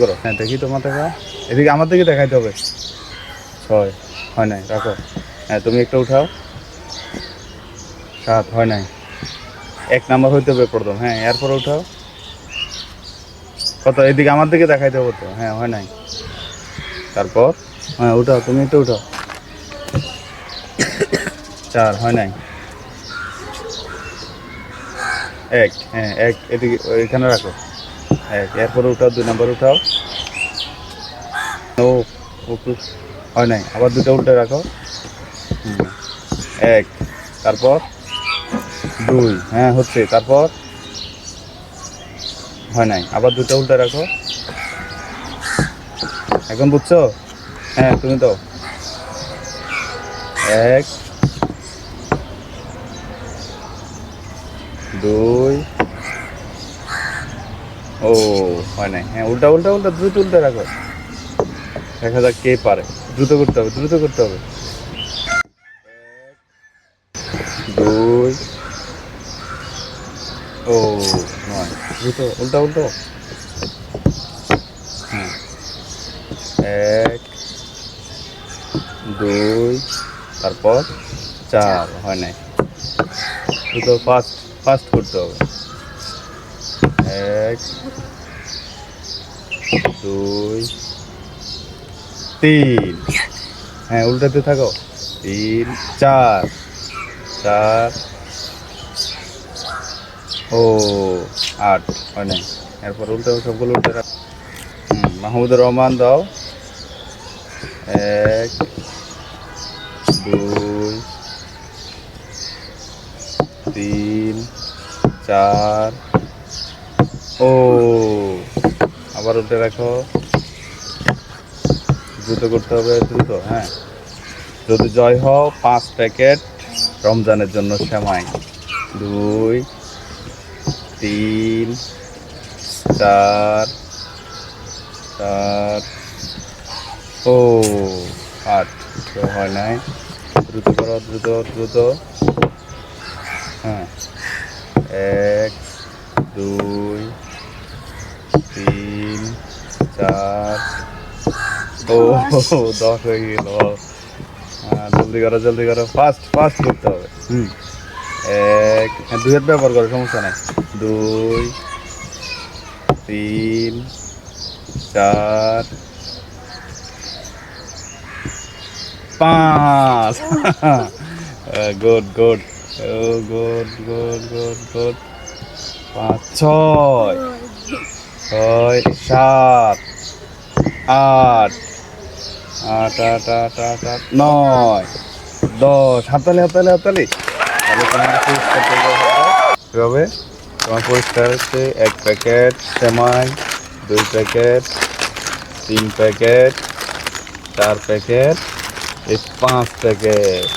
করো, হ্যাঁ দেখি তোমার দেখা, এদিকে আমার দিকে দেখাইতে হবে। 6 হয় নাই, রাখো। হ্যাঁ তুমি একটা উঠাও। 7 হয় নাই, 1 নাম্বার হইতে হবে প্রথম। হ্যাঁ এরপর উঠাও। কত, এদিকে আমার দিকে দেখাইতে হবে তো। হ্যাঁ হয় নাই, তারপর হ্যাঁ উঠাও, তুমি একটু উঠাও। 4 হয় নাই, 1, হ্যাঁ 1 এদিকে এখানে রাখো। 1 এরপরে উঠাও, 2 নাম্বার উঠাও। ও উপরে হয় নাই, আবার 2টা উল্টে রাখো। 1, তারপর 2, হ্যাঁ হচ্ছে, তারপর হয় নাই, আবার 2টা উল্টে রাখো। এখন বুঝছো? হ্যাঁ তুমি দাও। 1, 2, ও হয় নাই, হ্যাঁ উল্টা উল্টা উল্টা, দ্রুত উল্টে রাখো। দেখা যাক কে পারে। দ্রুত করতে হবে, দ্রুত করতে হবে। 2, ও 9, দ্রুত উল্টা উল্টো। হ্যাঁ 1, 2, তারপর 4 হয় নাই, দ্রুত ফাস্ট ফাস্ট করতে হবে। 1, 2, 3, হ্যাঁ উল্টাতে থাকো। 3, 4, 4, ও 8 হয় নাই, এরপর উল্টে সবগুলো উল্টে রাখো। মাহমুদুর রহমান দাও। 1, 2, 3, 4, ও আবার উল্টে রাখো। দ্রুত করতে হবে, দ্রুত। হ্যাঁ যদি জয় হও 5 প্যাকেট রমজানের জন্য সেমাই। 2, 3, 4, 4, ও 8 তো হয় নাই, দ্রুত করো, দ্রুত দ্রুত। হ্যাঁ 1, 2, 3, 4, ও 10 হয়ে গেল। হ্যাঁ জলদি করো, জলদি করো, ফাস্ট ফাস্ট করতে হবে। 1, হ্যাঁ 2 হাত ব্যবহার করো, সমস্যা নাই। 2, 3, 4, 5, গুড গুড, ও গুড গুড গুড গুড। 5, 6, 6, 7, 8, 8, 8, 8, 8, 8, 9, 10, হাততালি হাততালি হাততালি। তাহলে তোমার পুরস্কার দেবো এভাবে। তোমার পুরস্কার হচ্ছে 1 প্যাকেট সেমাই, 2 প্যাকেট, 3 প্যাকেট, 4 প্যাকেট, এই 5 প্যাকেট।